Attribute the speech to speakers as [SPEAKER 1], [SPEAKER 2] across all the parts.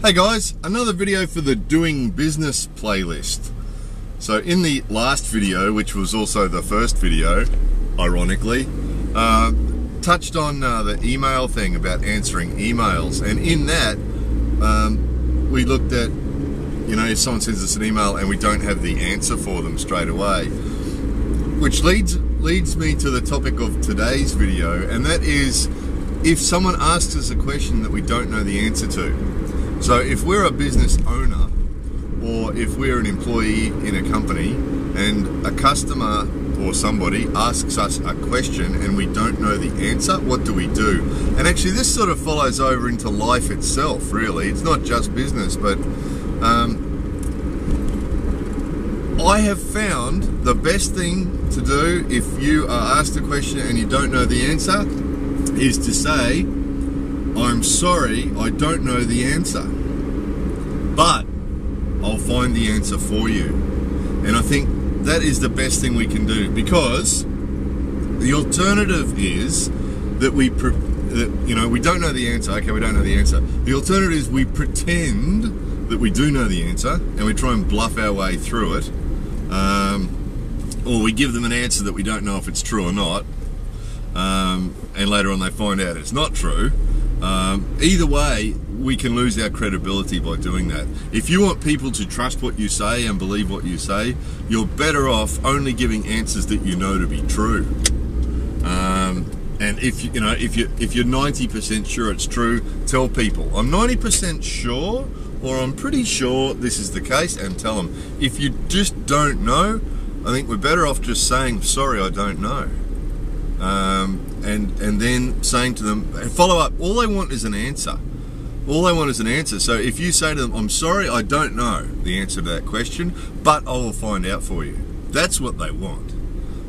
[SPEAKER 1] Hey guys, another video for the Doing Business playlist. So in the last video, which was also the first video, ironically, touched on the email thing about answering emails. And in that, we looked at, if someone sends us an email and we don't have the answer for them straight away, which leads me to the topic of today's video, and that is if someone asks us a question that we don't know the answer to. So if we're a business owner, or if we're an employee in a company and a customer or somebody asks us a question and we don't know the answer, what do we do? And actually this sort of follows over into life itself, really. It's not just business, but I have found the best thing to do if you are asked a question and you don't know the answer is to say, I'm sorry, I don't know the answer, but I'll find the answer for you. And I think that is the best thing we can do, because the alternative is that we don't know the answer. Okay, we don't know the answer. The alternative is we pretend that we do know the answer and we try and bluff our way through it, or we give them an answer that we don't know if it's true or not, and later on they find out it's not true. Either way, we can lose our credibility by doing that. If you want people to trust what you say and believe what you say, you're better off only giving answers that you know to be true. And if you're 90% sure it's true, tell people I'm 90% sure, or I'm pretty sure this is the case, and tell them. If you just don't know, I think we're better off just saying sorry, I don't know. And then saying to them, follow up. All they want is an answer. All they want is an answer. So if you say to them, I'm sorry, I don't know the answer to that question, but I will find out for you. That's what they want.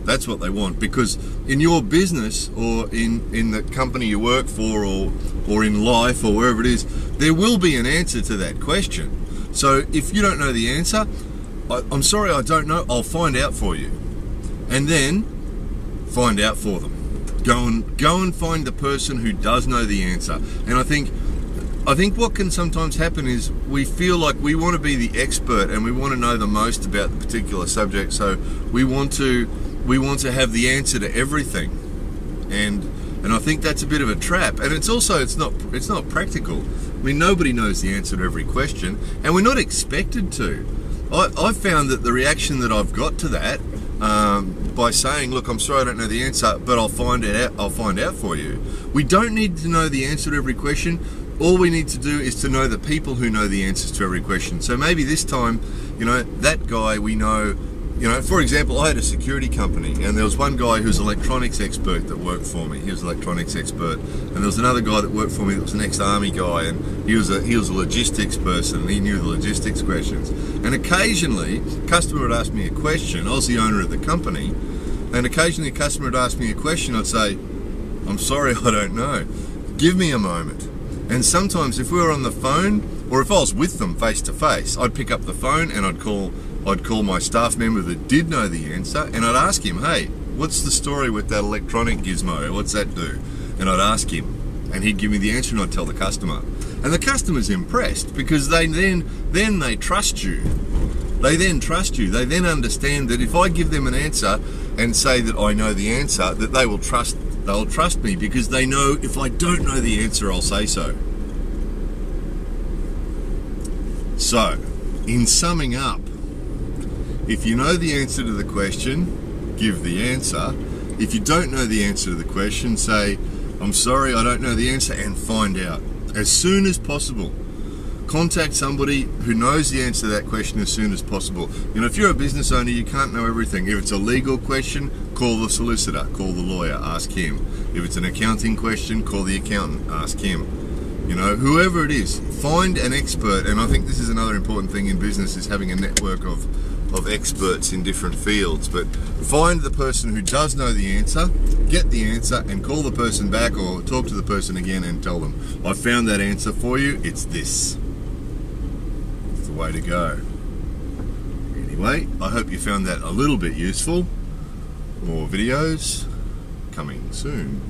[SPEAKER 1] That's what they want, because in your business or in the company you work for, or in life or wherever it is, there will be an answer to that question. So if you don't know the answer, I'm sorry, I don't know, I'll find out for you. And then find out for them. Go and find the person who does know the answer. And I think what can sometimes happen is we feel like we want to be the expert and we want to know the most about the particular subject. So we want to have the answer to everything. And I think that's a bit of a trap. And it's not practical. I mean, nobody knows the answer to every question, and we're not expected to. I've found that the reaction that I've got to that, by saying, look, I'm sorry I don't know the answer, but I'll find out for you. We don't need to know the answer to every question. All we need to do is to know the people who know the answers to every question. So maybe this time, that guy we know, for example, I had a security company, and there was one guy who's an electronics expert that worked for me. He was an electronics expert. And there was another guy that worked for me that was an ex-army guy, and he was a logistics person, and he knew the logistics questions. And occasionally, a customer would ask me a question. I was the owner of the company, and occasionally a customer would ask me a question. I'd say, I'm sorry, I don't know. Give me a moment. And sometimes if we were on the phone, or if I was with them face to face, I'd pick up the phone and I'd call my staff member that did know the answer, and I'd ask him, hey, what's the story with that electronic gizmo? What's that do? And I'd ask him, and he'd give me the answer, and I'd tell the customer. And the customer's impressed, because they they trust you. They then trust you. They then understand that if I give them an answer and say that I know the answer, that they'll trust me, because they know if I don't know the answer, I'll say so. So, in summing up, if you know the answer to the question, give the answer. If you don't know the answer to the question, say, I'm sorry, I don't know the answer, and find out as soon as possible. Contact somebody who knows the answer to that question as soon as possible. If you're a business owner, you can't know everything. If it's a legal question, call the solicitor, call the lawyer, ask him. If it's an accounting question, call the accountant, ask him. Whoever it is, find an expert. And I think this is another important thing in business, is having a network of experts in different fields. But find the person who does know the answer, get the answer, and call the person back or talk to the person again and tell them, I found that answer for you, it's this. It's the way to go. Anyway, I hope you found that a little bit useful. More videos coming soon.